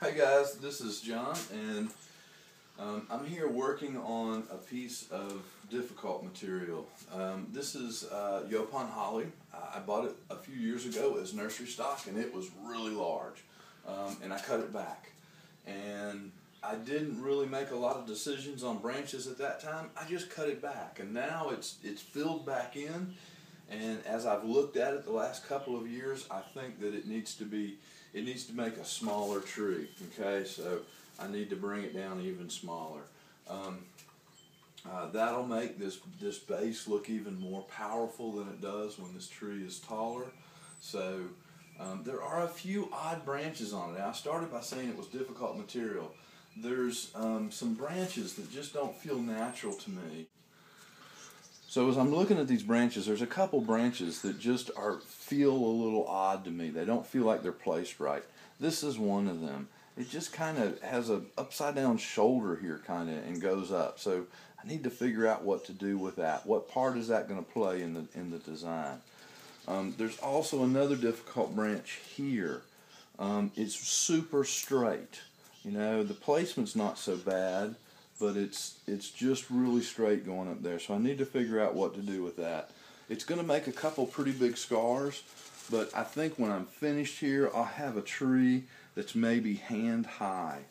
Hey guys, this is John, and I'm here working on a piece of difficult material. This is Yopon holly. I bought it a few years ago as nursery stock, and it was really large. And I cut it back. And I didn't really make a lot of decisions on branches at that time. I just cut it back, and now it's filled back in. And as I've looked at it the last couple of years, I think that it needs to make a smaller tree. Okay, so I need to bring it down even smaller. That'll make this base look even more powerful than it does when this tree is taller. So there are a few odd branches on it. I started by saying it was difficult material. There's some branches that just don't feel natural to me. So as I'm looking at these branches, there's a couple branches that just feel a little odd to me. They don't feel like they're placed right. This is one of them. It just kind of has a upside down shoulder here kind of and goes up. So I need to figure out what to do with that. What part is that going to play in the design? There's also another difficult branch here. It's super straight. You know, the placement's not so bad, but it's just really straight going up there. So I need to figure out what to do with that. It's going to make a couple pretty big scars, but I think when I'm finished here, I'll have a tree that's maybe hand high.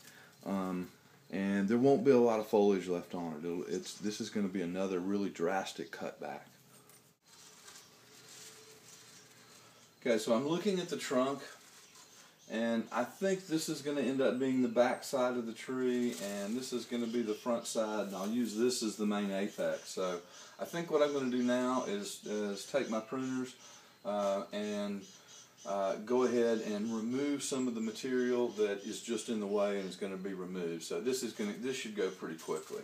And there won't be a lot of foliage left on it. This is going to be another really drastic cutback. Okay, so I'm looking at the trunk, and I think this is going to end up being the back side of the tree, and this is going to be the front side, and I'll use this as the main apex. So I think what I'm going to do now is take my pruners and go ahead and remove some of the material that is just in the way and is going to be removed. So this should go pretty quickly.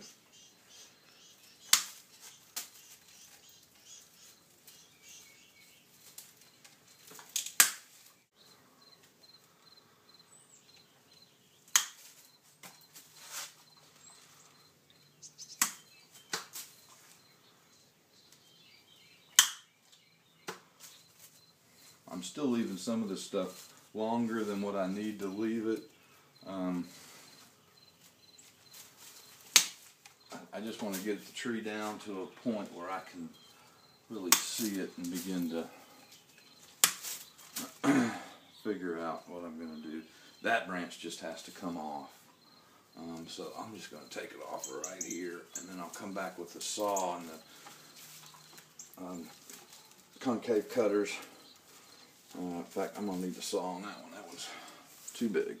I'm still leaving some of this stuff longer than what I need to leave it. I just want to get the tree down to a point where I can really see it and begin to figure out what I'm going to do. That branch just has to come off. So I'm just going to take it off right here, and then I'll come back with the saw and the concave cutters. In fact, I'm going to need the saw on that one. That one's too big.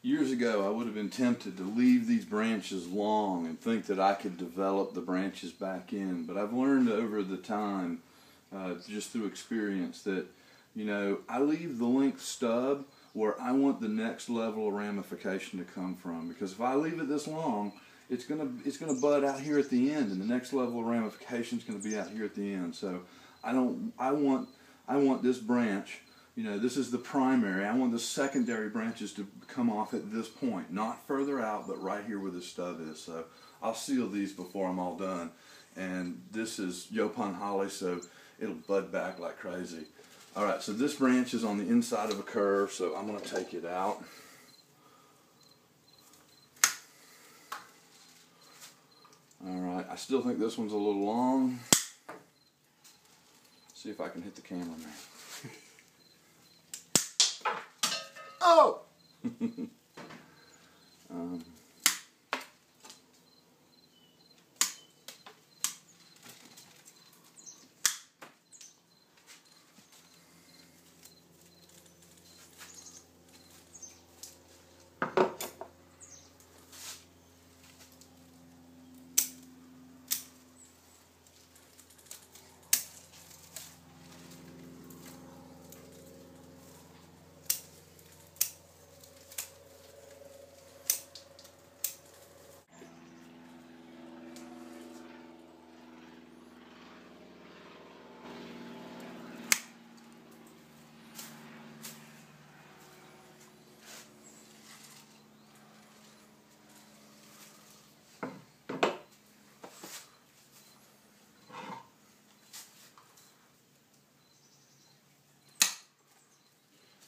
Years ago, I would have been tempted to leave these branches long and think that I could develop the branches back in. But I've learned over the time, just through experience, that, you know, I leave the length stub where I want the next level of ramification to come from. Because if I leave it this long, it's gonna bud out here at the end, and the next level of ramification is going to be out here at the end. So I want this branch. You know, this is the primary. I want the secondary branches to come off at this point, not further out, but right here where the stub is. So I'll seal these before I'm all done. And this is Yopon holly, so it'll bud back like crazy. Alright, so this branch is on the inside of a curve, so I'm going to take it out. Alright, I still think this one's a little long. See if I can hit the camera now. Oh!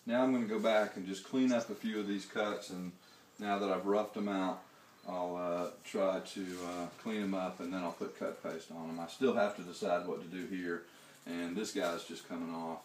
Now I'm going to go back and just clean up a few of these cuts, and now that I've roughed them out, I'll try to clean them up, and then I'll put cut paste on them. I still have to decide what to do here, and this guy's just coming off.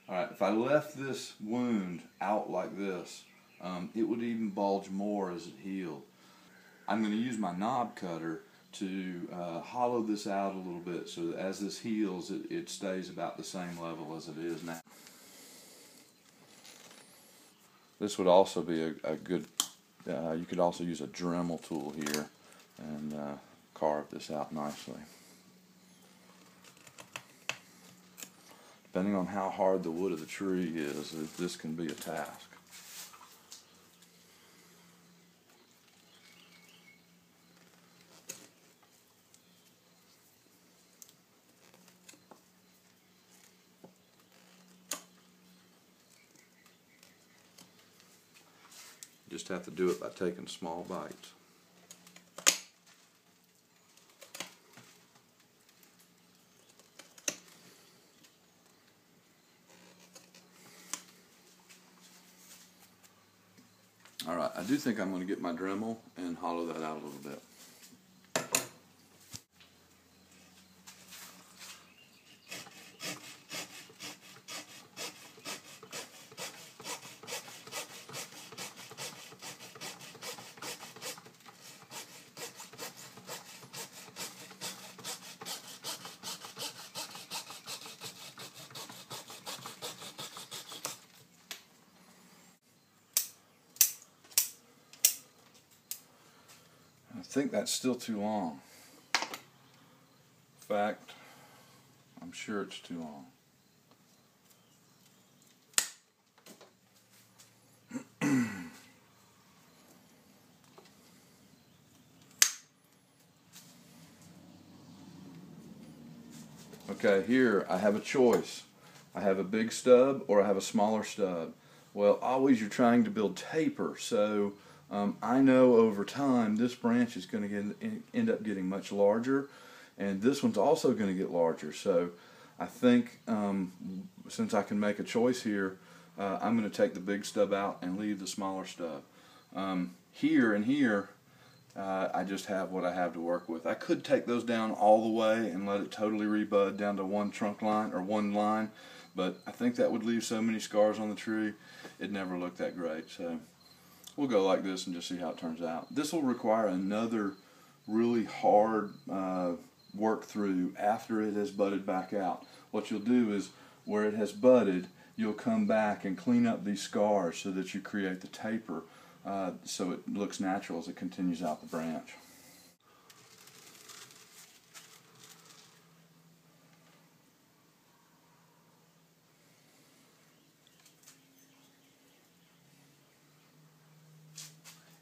Alright, if I left this wound out like this, it would even bulge more as it healed. I'm going to use my knob cutter to hollow this out a little bit so that as this heals, it stays about the same level as it is now. This would also be a good, you could also use a Dremel tool here and carve this out nicely. Depending on how hard the wood of the tree is, this can be a task. You just have to do it by taking small bites. Alright, I do think I'm going to get my Dremel and hollow that out a little bit. I think that's still too long. In fact, I'm sure it's too long. Okay, here I have a choice. I have a big stub or I have a smaller stub. Well, always you're trying to build taper, so I know over time this branch is going to end up getting much larger, and this one's also going to get larger. So I think since I can make a choice here, I'm going to take the big stub out and leave the smaller stub. Here and here, I just have what I have to work with. I could take those down all the way and let it totally rebud down to one trunk line or one line, but I think that would leave so many scars on the tree, it'd never look that great. So we'll go like this and just see how it turns out. This will require another really hard work through after it has budded back out. what you'll do is where it has budded, you'll come back and clean up these scars so that you create the taper so it looks natural as it continues out the branch.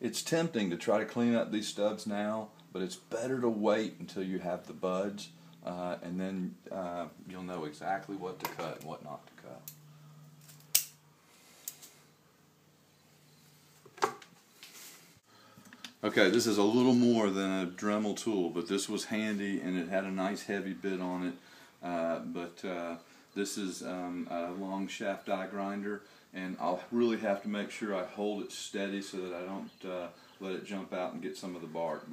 It's tempting to try to clean up these stubs now, but it's better to wait until you have the buds, and then you'll know exactly what to cut and what not to cut. Okay, this is a little more than a Dremel tool, but this was handy and it had a nice heavy bit on it. This is a long shaft die grinder, and I'll really have to make sure I hold it steady so that I don't let it jump out and get some of the bark.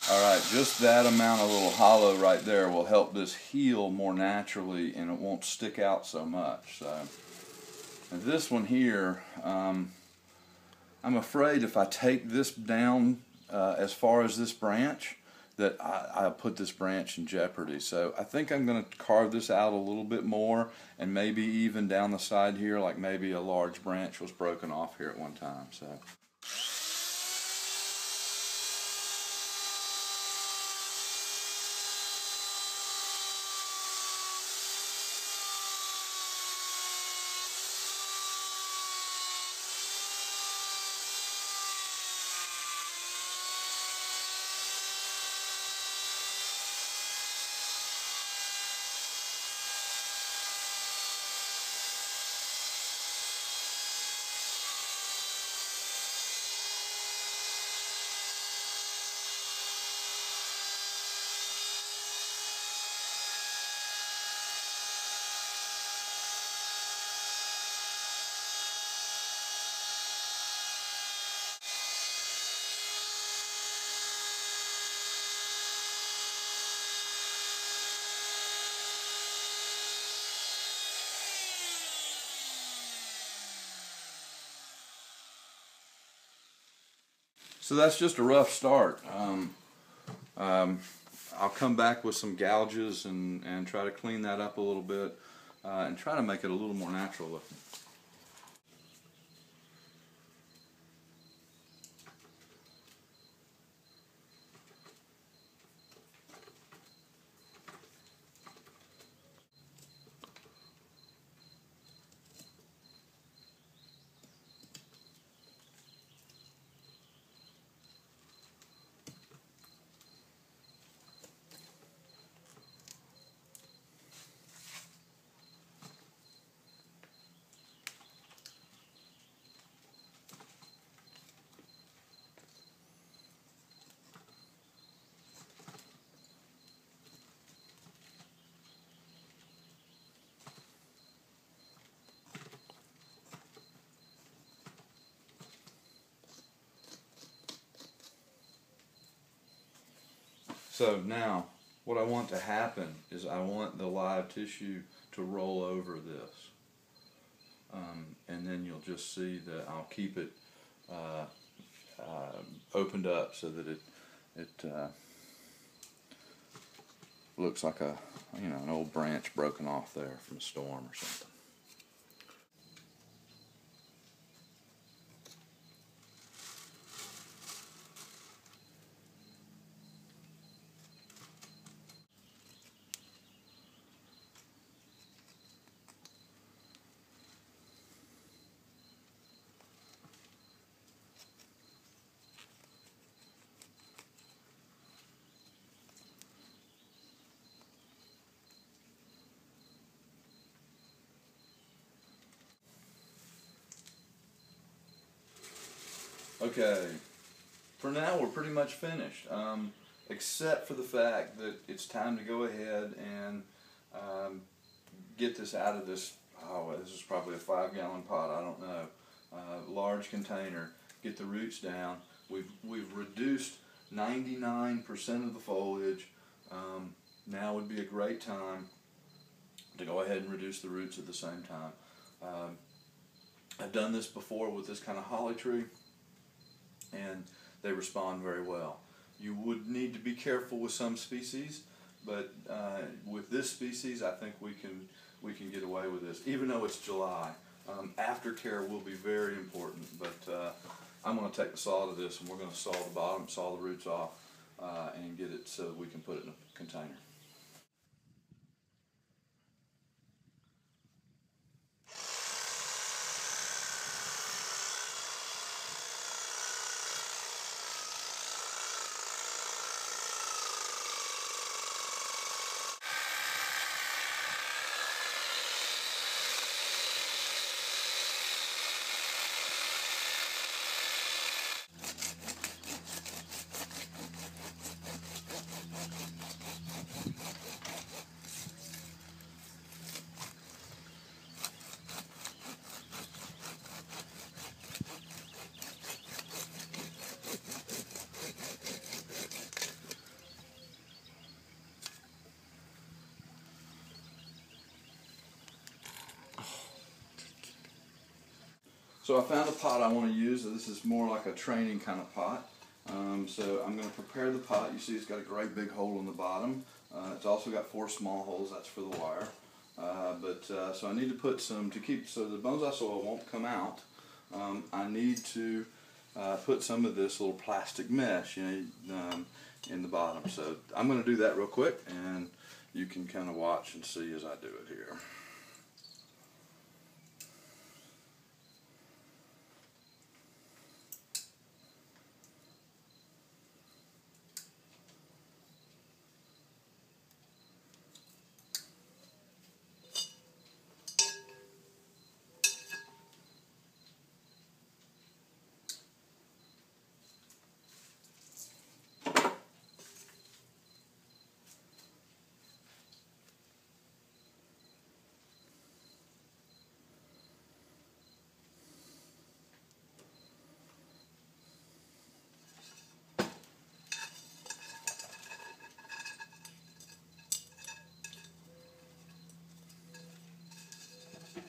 Alright, just that amount of little hollow right there will help this heal more naturally, and it won't stick out so much. So, and this one here, I'm afraid if I take this down as far as this branch, that I put this branch in jeopardy. So I think I'm going to carve this out a little bit more, and maybe even down the side here, like maybe a large branch was broken off here at one time. So. So that's just a rough start. I'll come back with some gouges and try to clean that up a little bit and try to make it a little more natural looking. So now, what I want to happen is I want the live tissue to roll over this. And then you'll just see that I'll keep it opened up so that it looks like an old branch broken off there from a storm or something. Okay, for now we're pretty much finished, except for the fact that it's time to go ahead and get this out of this, this is probably a 5-gallon pot, I don't know, large container, get the roots down. We've reduced 99% of the foliage. Now would be a great time to go ahead and reduce the roots at the same time. I've done this before with this kind of holly tree, and they respond very well. You would need to be careful with some species, but with this species, I think we can get away with this, even though it's July. Aftercare will be very important, but I'm going to take the saw to this, and we're going to saw the bottom, saw the roots off, and get it so that we can put it in a container. So I found a pot I want to use. This is more like a training kind of pot. So I'm going to prepare the pot. You see it's got a great big hole in the bottom. It's also got 4 small holes. That's for the wire. So I need to put some, so the bonsai soil won't come out, I need to put some of this little plastic mesh in the bottom. So I'm going to do that real quick, and you can kind of watch and see as I do it here.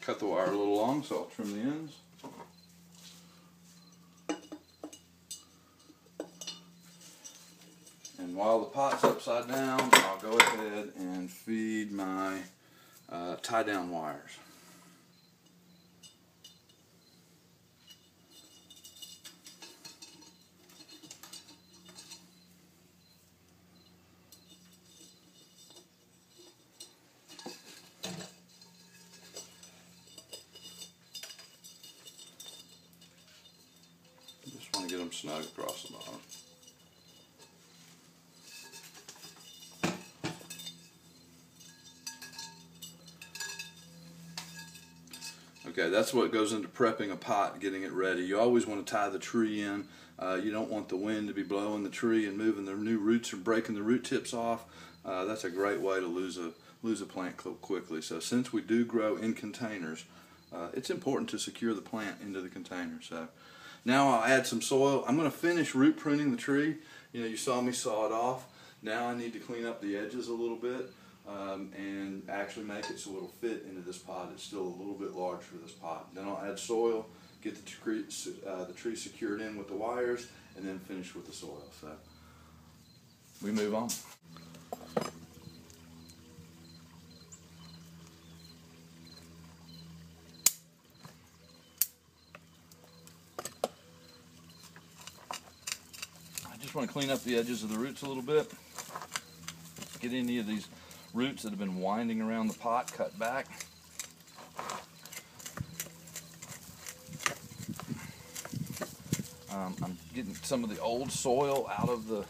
Cut the wire a little long, so I'll trim the ends. And while the pot's upside down, I'll go ahead and feed my tie-down wires. Just want to get them snug across the bottom. Okay, that's what goes into prepping a pot, getting it ready. You always want to tie the tree in. You don't want the wind to be blowing the tree and moving the new roots or breaking the root tips off. That's a great way to lose a plant quickly. So since we do grow in containers, it's important to secure the plant into the container. So now I'll add some soil. I'm going to finish root pruning the tree. You know, you saw me saw it off. Now I need to clean up the edges a little bit and actually make it so it'll fit into this pot. It's still a little bit large for this pot. Then I'll add soil, get the tree secured in with the wires, and then finish with the soil. So we move on. I just want to clean up the edges of the roots a little bit. Get any of these roots that have been winding around the pot cut back. I'm getting some of the old soil out of the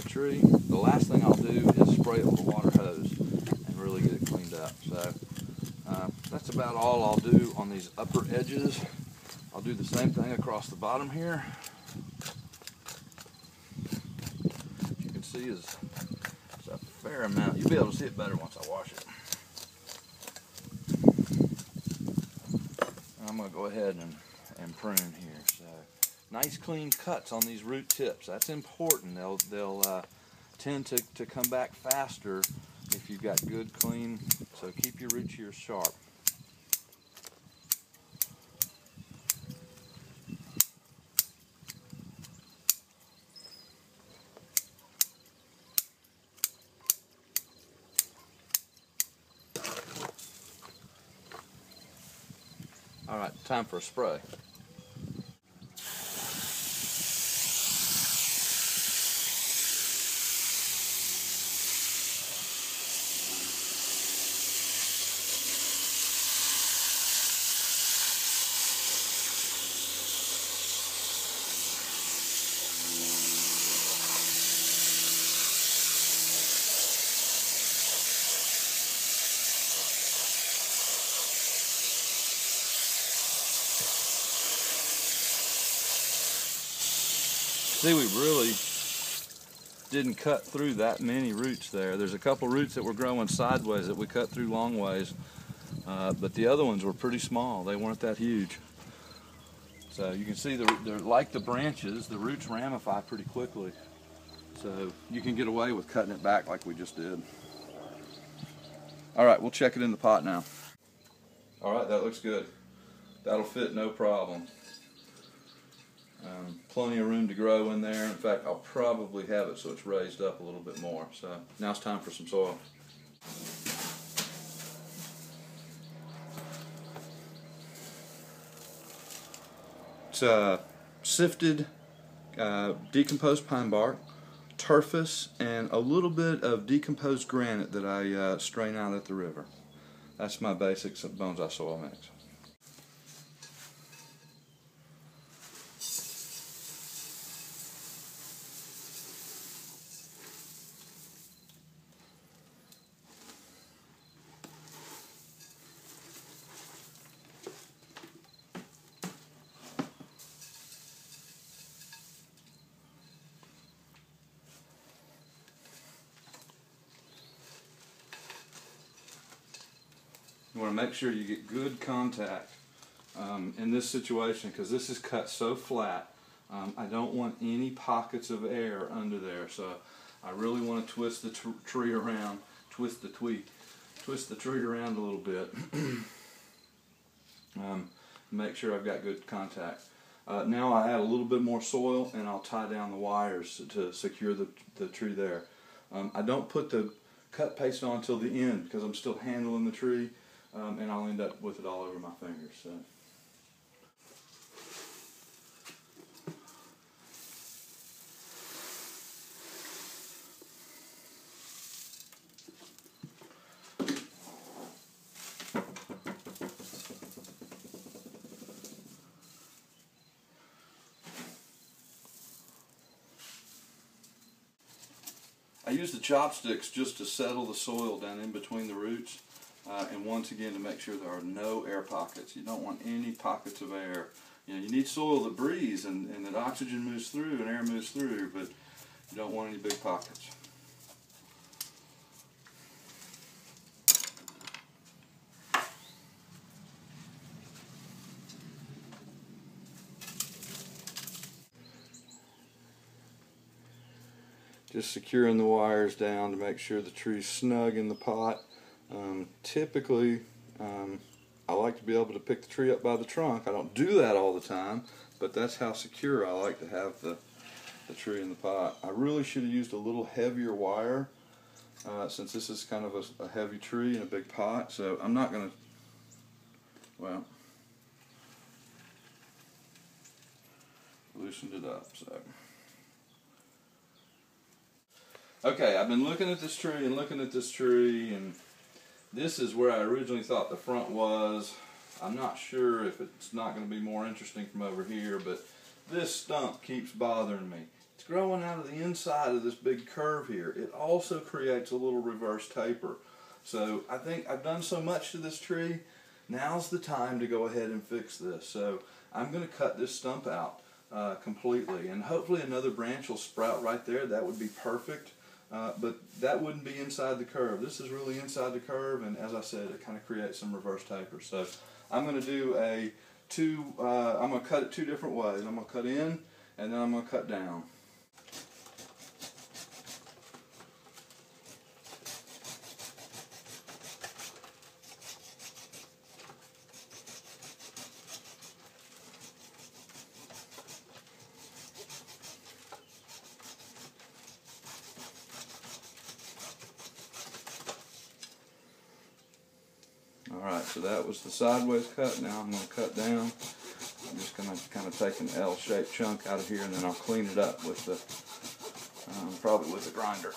tree. The last thing I'll do is spray it with a water hose and really get it cleaned up. So that's about all I'll do on these upper edges. I'll do the same thing across the bottom here. As you can see, is a fair amount. You'll be able to see it better once I wash it. I'm going to go ahead and prune here. So nice clean cuts on these root tips. That's important. They'll tend to come back faster if you've got good clean. So keep your root shears sharp. All right, time for a spray. See, we really didn't cut through that many roots there. There's a couple roots that were growing sideways that we cut through long ways, but the other ones were pretty small. They weren't that huge. So you can see they're like the branches, the roots ramify pretty quickly. So you can get away with cutting it back like we just did. All right, we'll check it in the pot now. All right, that looks good. That'll fit no problem. Plenty of room to grow in there. In fact, I'll probably have it so it's raised up a little bit more. So now it's time for some soil. It's sifted decomposed pine bark, turfus, and a little bit of decomposed granite that I strain out at the river. That's my basic bonsai soil mix. You want to make sure you get good contact in this situation because this is cut so flat. I don't want any pockets of air under there, so I really want to twist the tree around, twist the tree around a little bit. Make sure I've got good contact. Now I add a little bit more soil and I'll tie down the wires to secure the tree there. I don't put the cut paste on until the end because I'm still handling the tree. And I'll end up with it all over my fingers. So. I use the chopsticks just to settle the soil down in between the roots. And once again, to make sure there are no air pockets. You don't want any pockets of air. You know, you need soil that breathes and that oxygen moves through and air moves through, but you don't want any big pockets. Just securing the wires down to make sure the tree's snug in the pot. Typically, I like to be able to pick the tree up by the trunk. I don't do that all the time, but that's how secure I like to have the tree in the pot. I really should have used a little heavier wire since this is kind of a heavy tree in a big pot, so I'm not going to, well, loosened it up. So. Okay, I've been looking at this tree and looking at this tree, and this is where I originally thought the front was. I'm not sure if it's not going to be more interesting from over here, but this stump keeps bothering me. It's growing out of the inside of this big curve here. It also creates a little reverse taper. So I think I've done so much to this tree, now's the time to go ahead and fix this. So I'm going to cut this stump out completely, and hopefully another branch will sprout right there. That would be perfect. But that wouldn't be inside the curve. This is really inside the curve, and as I said, it kind of creates some reverse taper. So I'm going to do a I'm going to cut it two different ways. I'm going to cut in and then I'm going to cut down. Alright, so that was the sideways cut. Now I'm going to cut down. I'm just going to kind of take an L-shaped chunk out of here, and then I'll clean it up with the, probably with a grinder.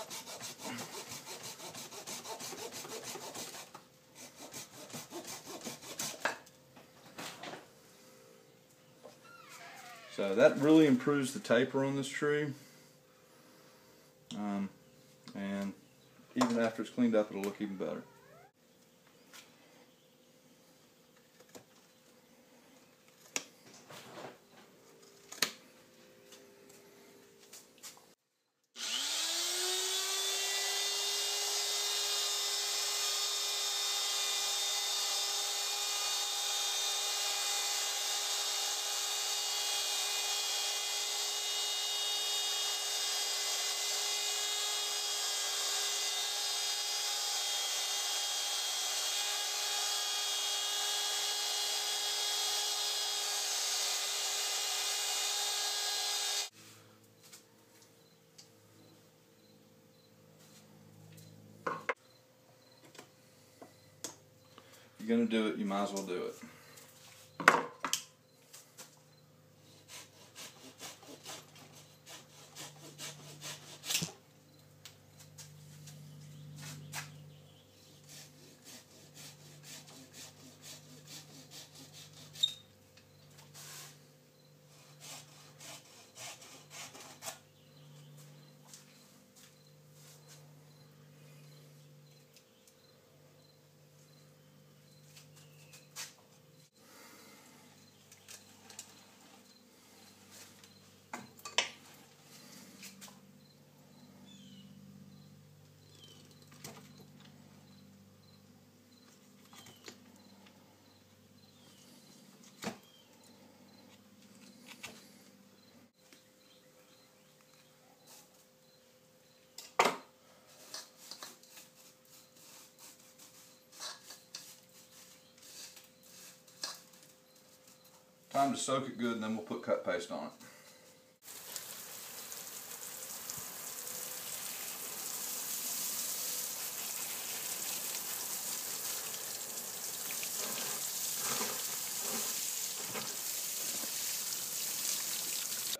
So that really improves the taper on this tree. And even after it's cleaned up, it'll look even better. If you're going to do it, you might as well do it. Time to soak it good, and then we'll put cut paste on it.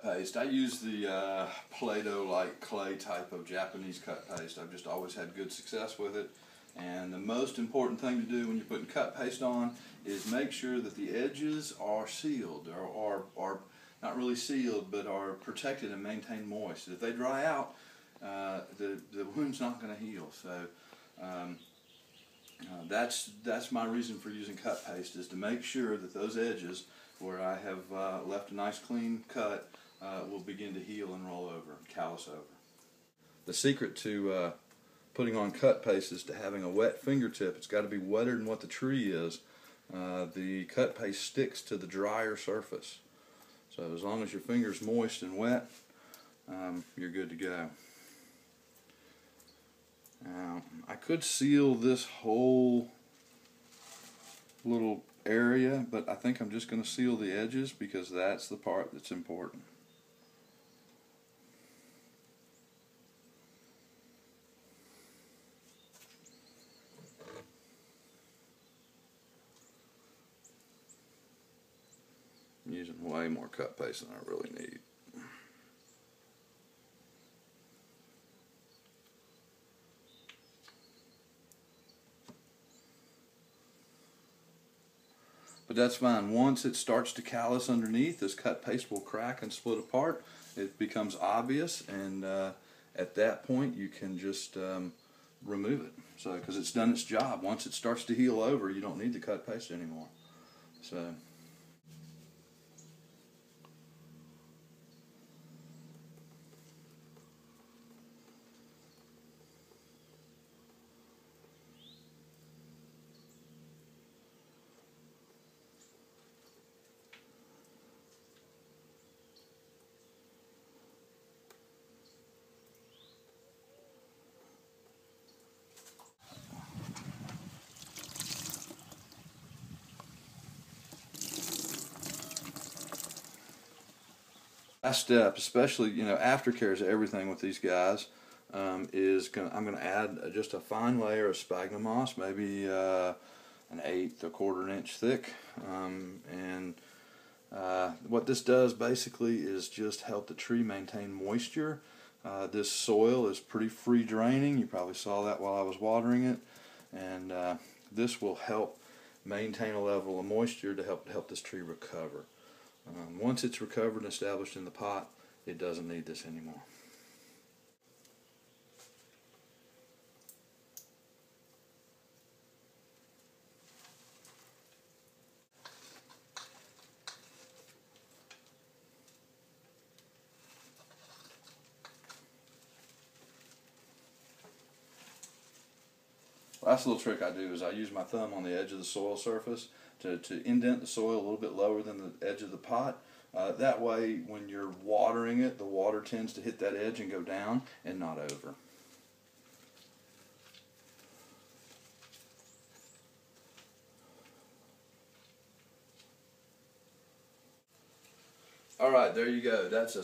Paste. I use the Play-Doh-like clay type of Japanese cut paste. I've just always had good success with it. And the most important thing to do when you're putting cut paste on is make sure that the edges are sealed, or not really sealed, but are protected and maintained moist. If they dry out, the wound's not going to heal. So that's my reason for using cut paste, is to make sure that those edges where I have left a nice clean cut will begin to heal and roll over, callus over. The secret to putting on cut paste is to having a wet fingertip. It's got to be wetter than what the tree is. The cut paste sticks to the drier surface. So as long as your finger's moist and wet, you're good to go. Now, I could seal this whole little area, but I think I'm just going to seal the edges because that's the part that's important. I'm using way more cut paste than I really need. But that's fine. Once it starts to callus underneath, this cut paste will crack and split apart. It becomes obvious, and at that point you can just remove it. So, because it's done its job. Once it starts to heal over, you don't need the cut paste anymore. So. Last step, especially aftercare is everything with these guys, I'm going to add just a fine layer of sphagnum moss, maybe an eighth, a quarter inch thick, and what this does basically is just help the tree maintain moisture. This soil is pretty free draining. You probably saw that while I was watering it, and this will help maintain a level of moisture to help this tree recover. Once it's recovered and established in the pot, it doesn't need this anymore. Last little trick I do is I use my thumb on the edge of the soil surface to indent the soil a little bit lower than the edge of the pot. That way, when you're watering it, the water tends to hit that edge and go down and not over. Alright, there you go. That's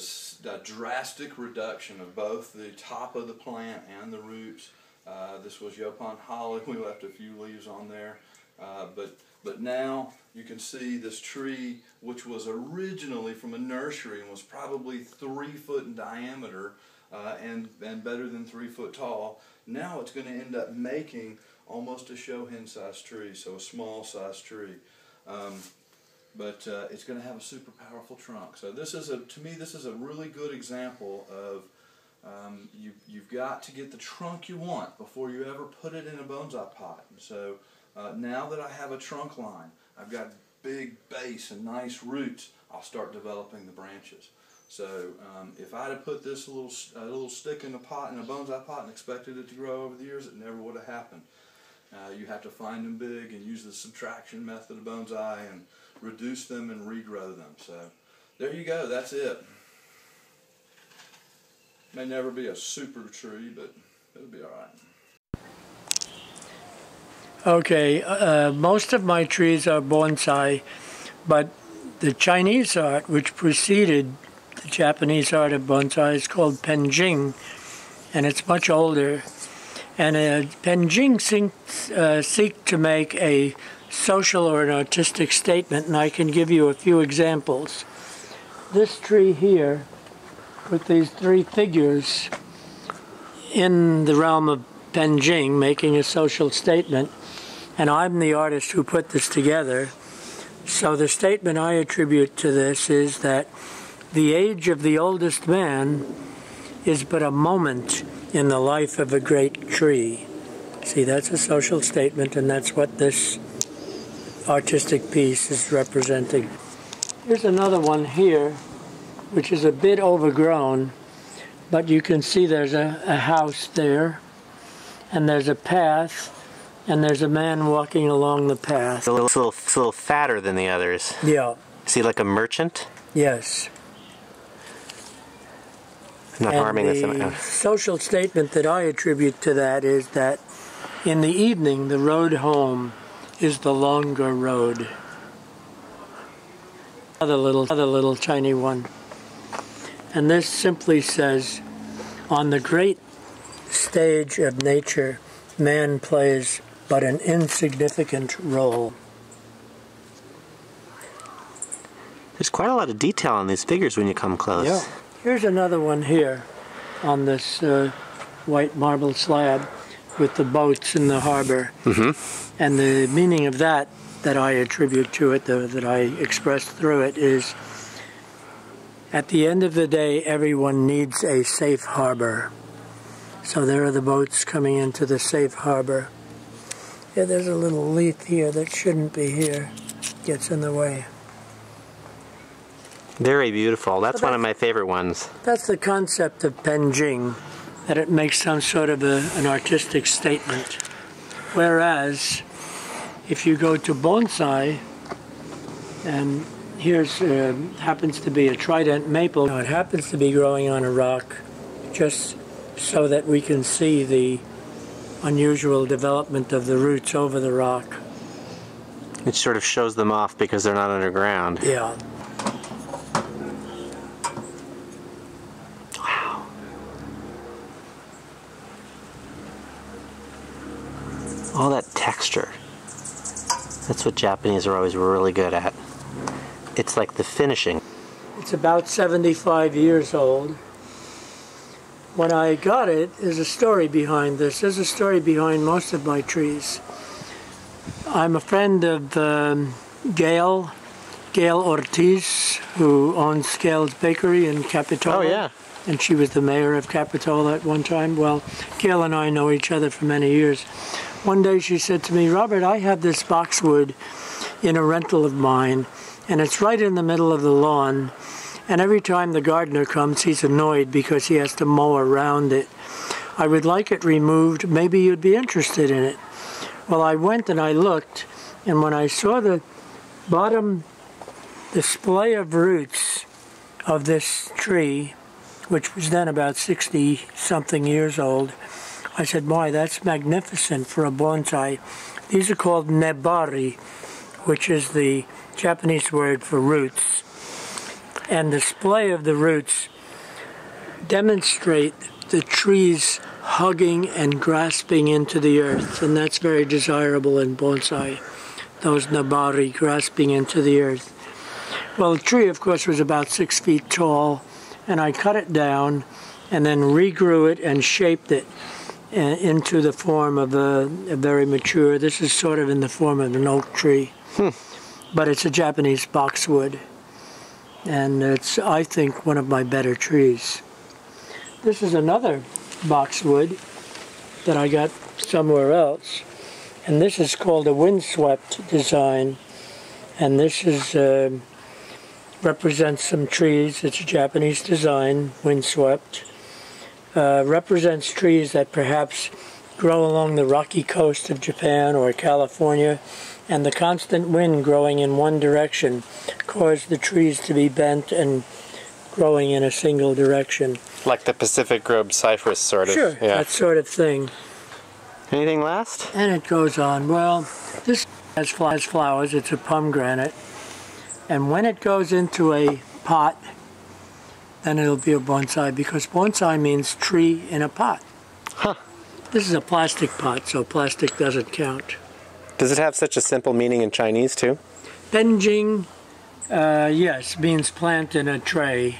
a drastic reduction of both the top of the plant and the roots. This was Japan holly. We left a few leaves on there, but now you can see this tree, which was originally from a nursery and was probably 3 foot in diameter and better than 3 foot tall. Now it's going to end up making almost a show hen sized tree, so a small sized tree. But it's going to have a super powerful trunk. So this is to me, this is a really good example of you've got to get the trunk you want before you ever put it in a bonsai pot. So now that I have a trunk line, I've got big base and nice roots, I'll start developing the branches. So if I'd have put this little stick in a pot, in a bonsai pot, and expected it to grow over the years, it never would have happened. You have to find them big and use the subtraction method of bonsai and reduce them and regrow them. So there you go, that's it. May never be a super tree, but it'll be alright. Okay, most of my trees are bonsai, but the Chinese art, which preceded the Japanese art of bonsai, is called penjing, and it's much older. And penjing seek to make a social or an artistic statement, and I can give you a few examples. This tree here, with these 3 figures in the realm of penjing, making a social statement, and I'm the artist who put this together. So the statement I attribute to this is that the age of the oldest man is but a moment in the life of a great tree. See, that's a social statement, and that's what this artistic piece is representing. Here's another one here, which is a bit overgrown, but you can see there's a house there, and there's a path, and there's a man walking along the path. It's a little fatter than the others. Yeah. Is he like a merchant? Yes. Not harming this. The social statement that I attribute to that is that in the evening, the road home is the longer road. Another little tiny one. And this simply says, on the great stage of nature, man plays but an insignificant role. There's quite a lot of detail on these figures when you come close. Yeah. Here's another one here on this white marble slab with the boats in the harbor. Mm-hmm. And the meaning of that I attribute to it, that I express through it, is at the end of the day, everyone needs a safe harbor. So there are the boats coming into the safe harbor. Yeah, there's a little leaf here that shouldn't be here. Gets in the way. Very beautiful. That's one of my favorite ones. That's the concept of penjing, that it makes some sort of an artistic statement. Whereas, if you go to bonsai, and here's happens to be a trident maple. It happens to be growing on a rock, just so that we can see the unusual development of the roots over the rock. It sort of shows them off because they're not underground. Yeah. texture. That's what Japanese are always really good at. It's like the finishing. It's about 75 years old. When I got it, there's a story behind this. There's a story behind most of my trees. I'm a friend of Gail Ortiz, who owns Gail's Bakery in Capitola. Oh, yeah. And she was the mayor of Capitola at one time. Well, Gail and I know each other for many years. One day she said to me, Robert, I have this boxwood in a rental of mine, and it's right in the middle of the lawn. And every time the gardener comes, he's annoyed because he has to mow around it. I would like it removed. Maybe you'd be interested in it. Well, I went and I looked, and when I saw the bottom display of roots of this tree, which was then about 60-something years old, I said, "My, that's magnificent for a bonsai." These are called nebari, which is the Japanese word for roots. And the display of the roots demonstrate the trees hugging and grasping into the earth, and that's very desirable in bonsai, those nebari grasping into the earth. Well, the tree, of course, was about 6 feet tall, and I cut it down and then regrew it and shaped it into the form of a very mature, this is sort of in the form of an oak tree, but it's a Japanese boxwood, and it's, I think, one of my better trees. This is another boxwood that I got somewhere else, and this is called a windswept design, and this is represents some trees. It's a Japanese design, windswept. Represents trees that perhaps grow along the rocky coast of Japan or California, and the constant wind growing in one direction caused the trees to be bent and growing in a single direction. Like the Pacific Grove cypress, sort of. Sure, yeah. that sort of thing. Anything last? And it goes on. Well, this has flowers. It's a pomegranate. And when it goes into a pot, then it'll be a bonsai, because bonsai means tree in a pot. Huh. This is a plastic pot, so plastic doesn't count. Does it have such a simple meaning in Chinese, too? Benjing, yes, means plant in a tray.